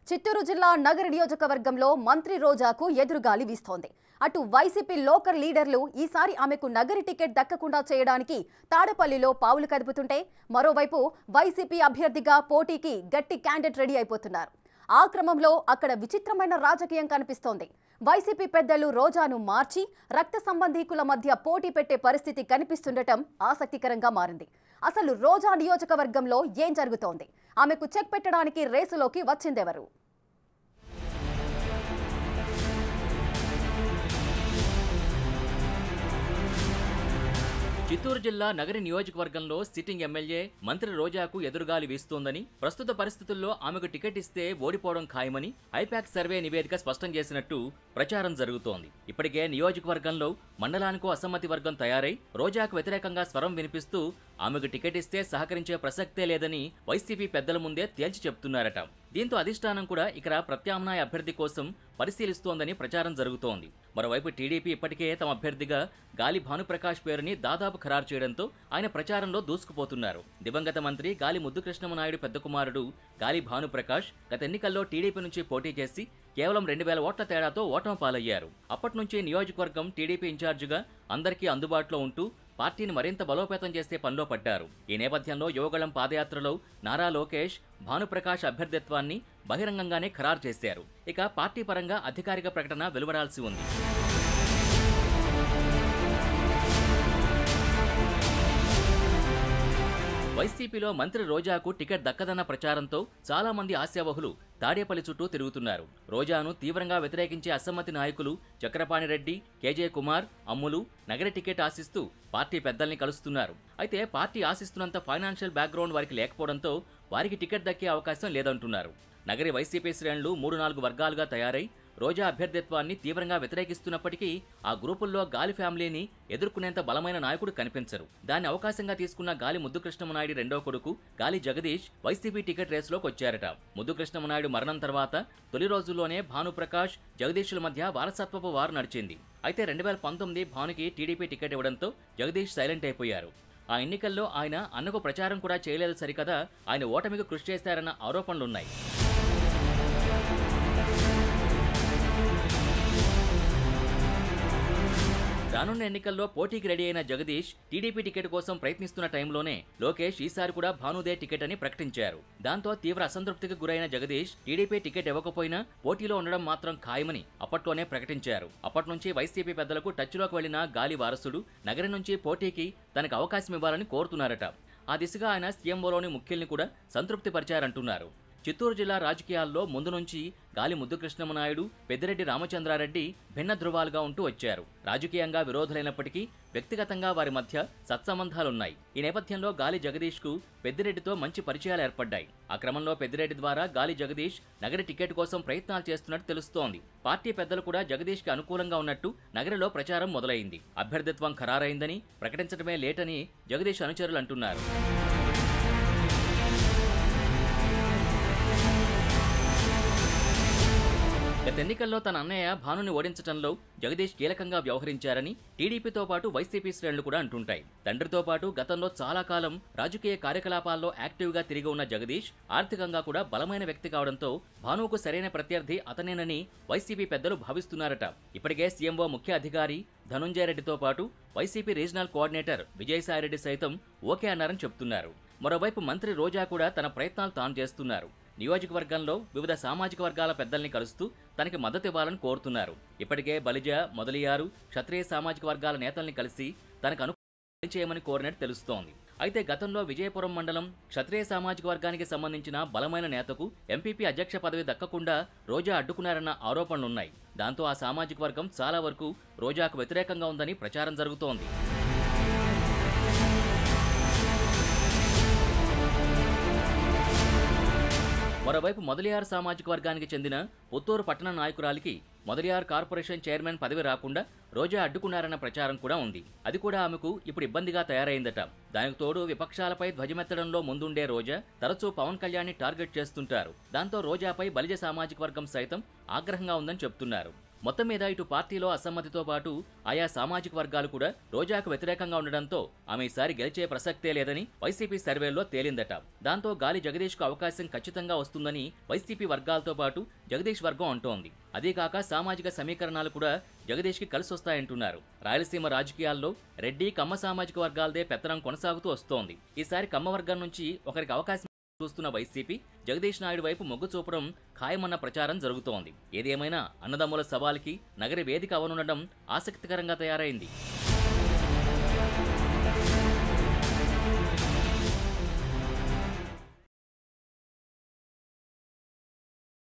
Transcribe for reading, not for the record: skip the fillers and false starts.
చిత్తూరు జిల్లా నగర నియోజకవర్గంలో మంత్రి రోజాకు ఎదురుగాలి వీస్తోంది. అటు వైసీపీ లోకల్ లీడర్లు ఈసారి ఆమెకు నగరి టికెట్ దక్కకుండా చేయడానికి తాడపల్లిలో పావులు కదుపుతుంటే, మరోవైపు వైసీపీ అభ్యర్థిగా పోటీకి గట్టి క్యాండిడేట్ రెడీ అయిపోతున్నారు. ఆ క్రమంలో అక్కడ విచిత్రమైన రాజకీయం కనిపిస్తోంది. వైసీపీ పెద్దలు రోజాను మార్చి రక్త సంబంధీకుల మధ్య పోటీ పెట్టే పరిస్థితి కనిపిస్తుండటం ఆసక్తికరంగా మారింది. అసలు రోజా నియోజకవర్గంలో ఏం జరుగుతోంది? ఆమెకు చెక్ పెట్టడానికి రేసులోకి వచ్చిందెవరు? చిత్తూరు జిల్లా నగరి నియోజకవర్గంలో సిట్టింగ్ ఎమ్మెల్యే మంత్రి రోజాకు ఎదురుగాలి వీస్తోందని, ప్రస్తుత పరిస్థితుల్లో ఆమెకు టికెట్ ఇస్తే ఓడిపోవడం ఖాయమని ఐపాక్ సర్వే నివేదిక స్పష్టం చేసినట్టు ప్రచారం జరుగుతోంది. ఇప్పటికే నియోజకవర్గంలో మండలానికో అసమ్మతి వర్గం తయారై రోజాకు వ్యతిరేకంగా స్వరం వినిపిస్తూ ఆమెకు టికెట్ ఇస్తే సహకరించే ప్రసక్తే లేదని వైసీపీ పెద్దల ముందే తేల్చి చెప్తున్నారట. దీంతో అధిష్టానం కూడా ఇక్కడ ప్రత్యామ్నాయ అభ్యర్థి కోసం పరిశీలిస్తోందని ప్రచారం జరుగుతోంది. మరోవైపు టీడీపీ ఇప్పటికే తమ అభ్యర్థిగా గాలి భానుప్రకాష్ పేరుని దాదాపు ఖరారు చేయడంతో ఆయన ప్రచారంలో దూసుకుపోతున్నారు. దివంగత మంత్రి గాలి ముద్దుకృష్ణమనాయుడు పెద్ద కుమారుడు గాలి భానుప్రకాష్ గత ఎన్నికల్లో టీడీపీ నుంచి పోటీ చేసి కేవలం 2000 ఓట్ల తేడాతో ఓటమి పాలయ్యారు. అప్పటి నుంచి నియోజకవర్గం టీడీపీ ఇన్ఛార్జిగా అందరికీ అందుబాటులో ఉంటూ పార్టీని మరింత బలోపేతం చేసే పనిలో పడ్డారు. ఈ నేపథ్యంలో యువగళం పాదయాత్రలో నారా లోకేష్ భానుప్రకాష్ అభ్యర్థిత్వాన్ని బహిరంగంగానే ఖరారు చేశారు. ఇక పార్టీ పరంగా అధికారిక ప్రకటన వెలువడాల్సి ఉంది. వైసీపీలో మంత్రి రోజాకు టికెట్ దక్కదన్న ప్రచారంతో చాలా మంది ఆశావహులు తాడేపల్లి చుట్టూ తిరుగుతున్నారు. రోజాను తీవ్రంగా వ్యతిరేకించే అసమ్మతి నాయకులు చక్రపాణిరెడ్డి, కేజే కుమార్, అమ్ములు నగరి టికెట్ ఆశిస్తూ పార్టీ పెద్దల్ని కలుస్తున్నారు. అయితే పార్టీ ఆశిస్తున్నంత ఫైనాన్షియల్ బ్యాక్గ్రౌండ్ వారికి లేకపోవడంతో వారికి టికెట్ దక్కే అవకాశం లేదంటున్నారు. నగరి వైసీపీ శ్రేణులు 3-4 వర్గాలుగా తయారై రోజా అభ్యర్థిత్వాన్ని తీవ్రంగా వ్యతిరేకిస్తున్నప్పటికీ ఆ గ్రూపుల్లో గాలి ఫ్యామిలీని ఎదుర్కొనేంత బలమైన నాయకుడు కనిపించరు. దాన్ని అవకాశంగా తీసుకున్న గాలి ముద్దుకృష్ణమనాయుడు రెండో కొడుకు గాలి జగదీష్ వైసీపీ టికెట్ రేసులోకి వచ్చారట. ముద్దుకృష్ణమనాయుడు మరణం తర్వాత తొలి రోజుల్లోనే భానుప్రకాష్, జగదీష్ల మధ్య వారసత్వపు వారు నడిచింది. అయితే 2019 భానుకి టీడీపీ టికెట్ ఇవ్వడంతో జగదీష్ సైలెంట్ అయిపోయారు. ఆ ఎన్నికల్లో ఆయన అన్నకు ప్రచారం కూడా చేయలేదు సరికదా, ఆయన ఓటమికి కృషి చేశారన్న ఆరోపణలున్నాయి. రానున్న ఎన్నికల్లో పోటీకి రెడీ అయిన జగదీష్ టీడీపీ టికెట్ కోసం ప్రయత్నిస్తున్న టైంలోనే లోకేష్ ఈసారి కూడా భానుదే టికెట్ అని ప్రకటించారు. దాంతో తీవ్ర అసంతృప్తికి గురైన జగదీష్ టీడీపీ టికెట్ ఇవ్వకపోయినా పోటీలో ఉండడం మాత్రం ఖాయమని అప్పట్లోనే ప్రకటించారు. అప్పటి నుంచి వైసీపీ పెద్దలకు టచ్లోకి వెళ్లిన గాలి వారసుడు నగరి నుంచి పోటీకి తనకు అవకాశం ఇవ్వాలని కోరుతున్నారట. ఆ దిశగా ఆయన సీఎంఓలోని ముఖ్యుల్ని కూడా సంతృప్తి పరిచారంటున్నారు. చిత్తూరు జిల్లా రాజకీయాల్లో ముందు నుంచి గాలి ముద్దుకృష్ణమనాయుడు, పెద్దిరెడ్డి రామచంద్రారెడ్డి భిన్న ధృవాలుగా ఉంటూ వచ్చారు. రాజకీయంగా విరోధులైనప్పటికీ వ్యక్తిగతంగా వారి మధ్య సత్సంబంధాలున్నాయి. ఈ నేపథ్యంలో గాలి జగదీష్కు పెద్దిరెడ్డితో మంచి పరిచయాలు ఏర్పడ్డాయి. ఆ క్రమంలో పెద్దిరెడ్డి ద్వారా గాలి జగదీష్ నగరి టికెట్ కోసం ప్రయత్నాలు చేస్తున్నట్టు తెలుస్తోంది. పార్టీ పెద్దలు కూడా జగదీష్కి అనుకూలంగా ఉన్నట్టు నగరిలో ప్రచారం మొదలైంది. అభ్యర్థిత్వం ఖరారైందని ప్రకటించడమే లేటని జగదీష్ అనుచరులు అంటున్నారు. గత ఎన్నికల్లో తన అన్నయ్య భానుని ఓడించడంలో జగదీష్ కీలకంగా వ్యవహరించారని టీడీపీతో పాటు వైసీపీ శ్రేణులు కూడా అంటుంటాయి. తండ్రితో పాటు గతంలో చాలా కాలం రాజకీయ కార్యకలాపాల్లో యాక్టివ్గా తిరిగి ఉన్న జగదీష్ ఆర్థికంగా కూడా బలమైన వ్యక్తి కావడంతో భానుకు సరైన ప్రత్యర్థి అతనేనని వైసీపీ పెద్దలు భావిస్తున్నారట. ఇప్పటికే సీఎంఓ ముఖ్య అధికారి ధనుంజయ రెడ్డితో పాటు వైసీపీ రీజనల్ కోఆర్డినేటర్ విజయసాయిరెడ్డి సైతం ఓకే అన్నారని చెప్తున్నారు. మరోవైపు మంత్రి రోజా కూడా తన ప్రయత్నాలు తాను చేస్తున్నారు. నియోజకవర్గంలో వివిధ సామాజిక వర్గాల పెద్దల్ని కలుస్తూ తనకి మద్దతు ఇవ్వాలని కోరుతున్నారు. ఇప్పటికే బలిజ, మొదలియారు, క్షత్రియ సామాజిక వర్గాల నేతల్ని కలిసి తనకు అనుకూలంగా చేయమని కోరినట్టు తెలుస్తోంది. అయితే గతంలో విజయపురం మండలం క్షత్రియ సామాజిక వర్గానికి సంబంధించిన బలమైన నేతకు ఎంపీపీ అధ్యక్ష పదవి దక్కకుండా రోజా అడ్డుకున్నారన్న ఆరోపణలున్నాయి. దాంతో ఆ సామాజిక వర్గం చాలా వరకు రోజాకు వ్యతిరేకంగా ఉందని ప్రచారం జరుగుతోంది. మరోవైపు మొదలియార్ సామాజిక వర్గానికి చెందిన పుత్తూరు పట్టణ నాయకురాలికి మొదలియార్ కార్పొరేషన్ చైర్మన్ పదవి రాకుండా రోజా అడ్డుకున్నారన్న ప్రచారం కూడా ఉంది. అది కూడా ఆమెకు ఇప్పుడు ఇబ్బందిగా తయారైందట. దానికి తోడు విపక్షాలపై ధ్వజమెత్తడంలో ముందుండే రోజా తరచూ పవన్ కళ్యాణ్ని టార్గెట్ చేస్తుంటారు. దాంతో రోజాపై బలిజ సామాజిక వర్గం సైతం ఆగ్రహంగా ఉందని చెప్తున్నారు. మొత్తం మీద ఇటు పార్టీలో అసమ్మతితో పాటు ఆయా సామాజిక వర్గాలు కూడా రోజాకు వ్యతిరేకంగా ఉండడంతో ఆమె ఈసారి గెలిచే ప్రసక్తే లేదని వైసీపీ సర్వేల్లో తేలిందట. దాంతో గాలి జగదీష్కు అవకాశం ఖచ్చితంగా వస్తుందని వైసీపీ వర్గాలతో పాటు జగదీష్ వర్గం అంటోంది. అదీకాక సామాజిక సమీకరణాలు కూడా జగదీష్కి కలిసొస్తాయంటున్నారు. రాయలసీమ రాజకీయాల్లో రెడ్డి, కమ్మ సామాజిక వర్గాలదే పెత్తనం కొనసాగుతూ వస్తోంది. ఈసారి కమ్మ వర్గం నుంచి ఒకరికి అవకాశం చూస్తున్న వైసీపీ జగదీష్ నాయుడు వైపు మొగ్గు చూపడం ఖాయమన్న ప్రచారం జరుగుతోంది. ఏదేమైనా అన్నదమ్ముల సవాల్కి నగరి వేదిక అవనుండడం ఆసక్తికరంగా తయారైంది.